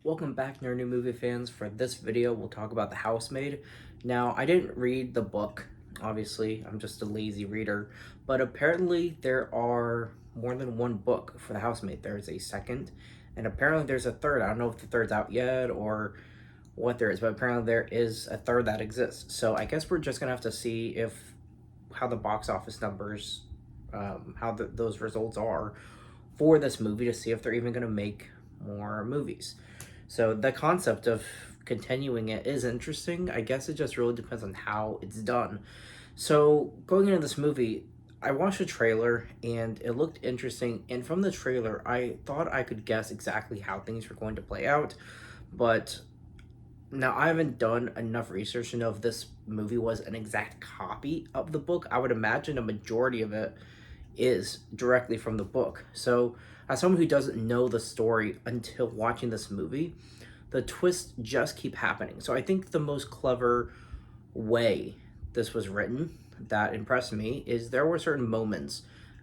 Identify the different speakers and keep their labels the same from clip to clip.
Speaker 1: Welcome back, Nerdy Movie fans. For this video, we'll talk about The Housemaid. Now, I didn't read the book, obviously, I'm just a lazy reader, but apparently there are more than one book for The Housemaid. There's a second, and apparently there's a third. I don't know if the third's out yet or what there is, but apparently there is a third that exists. So I guess we're just gonna have to see how the box office numbers, those results are for this movie to see if they're even gonna make more movies. So the concept of continuing it is interesting. I guess it just really depends on how it's done. So going into this movie, I watched a trailer and it looked interesting. And from the trailer, I thought I could guess exactly how things were going to play out. But now I haven't done enough research to know if this movie was an exact copy of the book. I would imagine a majority of it is directly from the book. So, as someone who doesn't know the story until watching this movie, the twists just keep happening. So, I think the most clever way this was written that impressed me is there were certain moments.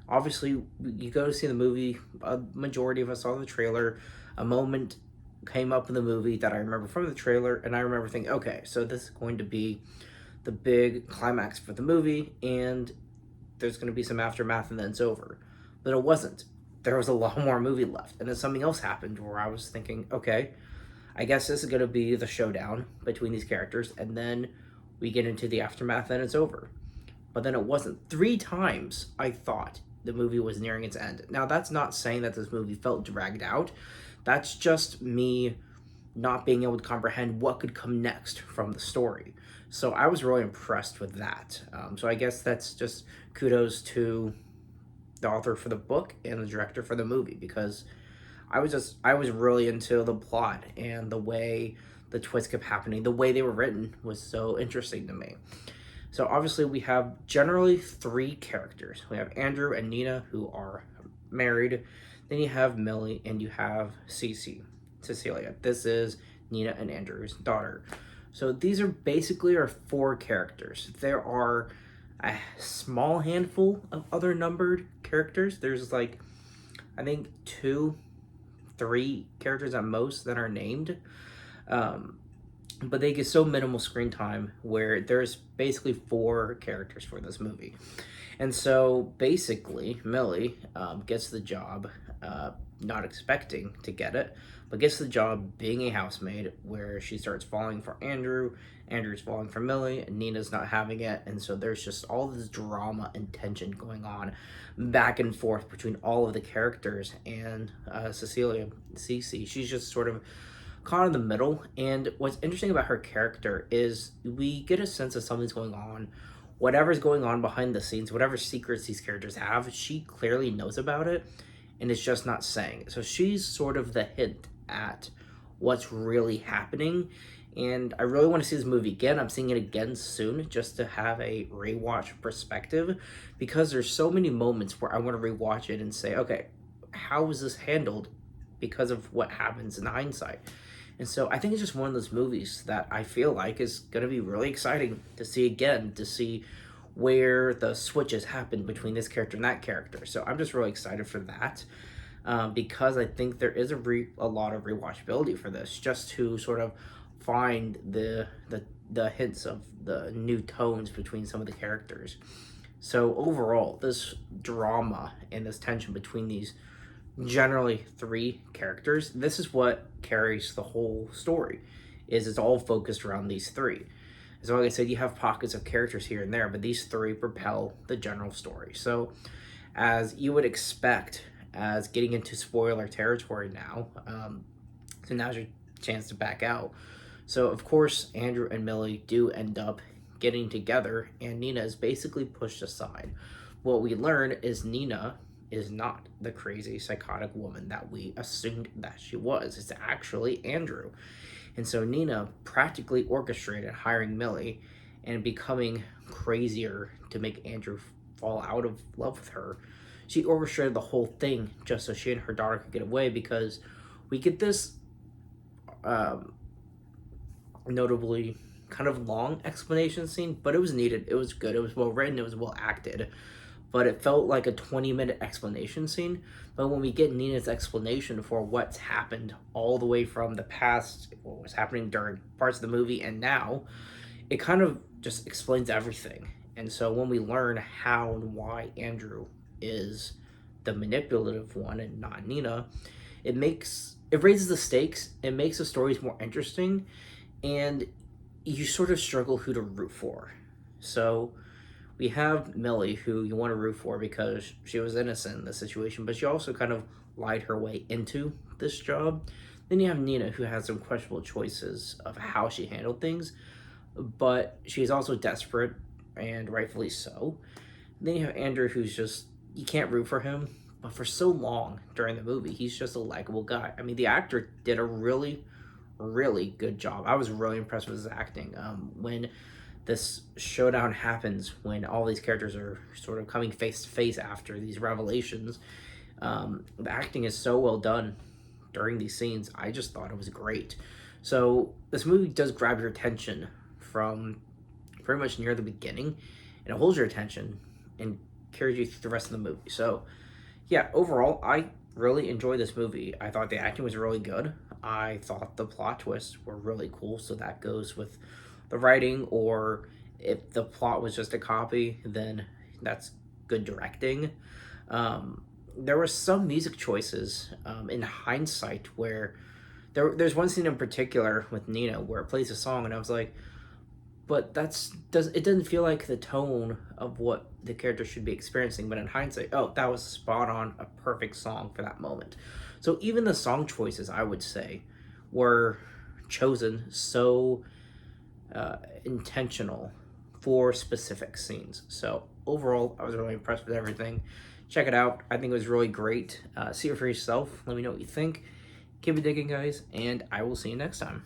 Speaker 1: Obviously, you go to see the movie, a majority of us saw the trailer. A moment came up in the movie that I remember from the trailer, and I remember thinking, okay, so this is going to be the big climax for the movie, and there's going to be some aftermath and then it's over. But it wasn't. There was a lot more movie left. And then something else happened where I was thinking, okay, I guess this is going to be the showdown between these characters. And then we get into the aftermath and it's over. But then it wasn't. 3 times I thought the movie was nearing its end. Now, that's not saying that this movie felt dragged out. That's just me not being able to comprehend what could come next from the story. So I was really impressed with that. So I guess that's just kudos to the author for the book and the director for the movie, because I was really into the plot and the way the twists kept happening. The way they were written was so interesting to me. So obviously we have generally 3 characters. We have Andrew and Nina, who are married. Then you have Millie and you have Cecilia. This is Nina and Andrew's daughter. So these are basically our 4 characters. There are a small handful of other numbered characters. There's like, I think 2, 3 characters at most that are named. But they get so minimal screen time where there's basically 4 characters for this movie. And so basically, Millie gets the job, not expecting to get it, but gets the job being a housemaid, where she starts falling for Andrew, Andrew's falling for Millie, and Nina's not having it. And so there's just all this drama and tension going on back and forth between all of the characters. And Cecilia, Cece, she's just sort of caught in the middle. And what's interesting about her character is we get a sense of something's going on. Whatever's going on behind the scenes, whatever secrets these characters have, she clearly knows about it and is just not saying it. So she's sort of the hint at what's really happening. And I really want to see this movie again. I'm seeing it again soon just to have a rewatch perspective, because there's so many moments where I want to rewatch it and say, okay, how was this handled because of what happens in hindsight? And so I think it's just one of those movies that I feel like is going to be really exciting to see again, to see where the switches happen between this character and that character. So I'm just really excited for that, because I think there is a lot of rewatchability for this, just to sort of find the hints of the new tones between some of the characters. So overall, this drama and this tension between these generally 3 characters, this is what carries the whole story, is it's all focused around these 3. So like I said, you have pockets of characters here and there, but these 3 propel the general story. So as you would expect, as getting into spoiler territory now, so now's your chance to back out. So of course Andrew and Millie do end up getting together, and Nina is basically pushed aside. What we learn is Nina is not the crazy psychotic woman that we assumed that she was. It's actually Andrew. And so Nina practically orchestrated hiring Millie and becoming crazier to make Andrew fall out of love with her. She orchestrated the whole thing just so she and her daughter could get away, because we get this notably kind of long explanation scene, but it was needed. It was good. It was well written. It was well acted. but it felt like a 20-minute explanation scene. But when we get Nina's explanation for what's happened all the way from the past, what was happening during parts of the movie, and now, it kind of just explains everything. And so when we learn how and why Andrew is the manipulative one and not Nina, it raises the stakes, it makes the stories more interesting, and you sort of struggle who to root for. So we have Millie, who you want to root for because she was innocent in the situation, but she also kind of lied her way into this job. Then you have Nina, who has some questionable choices of how she handled things, but she's also desperate, and rightfully so. Then you have Andrew, who's just, you can't root for him, but for so long during the movie, he's just a likable guy. I mean, the actor did a really, really good job. I was really impressed with his acting. When this showdown happens, when all these characters are sort of coming face to face after these revelations, the acting is so well done during these scenes. I just thought it was great. So this movie does grab your attention from pretty much near the beginning, and it holds your attention and carries you through the rest of the movie. So yeah, overall, I really enjoyed this movie. I thought the acting was really good. I thought the plot twists were really cool. So that goes with the writing, or if the plot was just a copy, then that's good directing. There were some music choices in hindsight where there's one scene in particular with Nina where it plays a song, and I was like, but it doesn't feel like the tone of what the character should be experiencing. But in hindsight, oh, that was spot on, a perfect song for that moment. So even the song choices, I would say, were chosen so intentional for specific scenes. So overall, I was really impressed with everything. Check it out. I think it was really great. See it for yourself. Let me know what you think. Keep it digging, guys, and I will see you next time.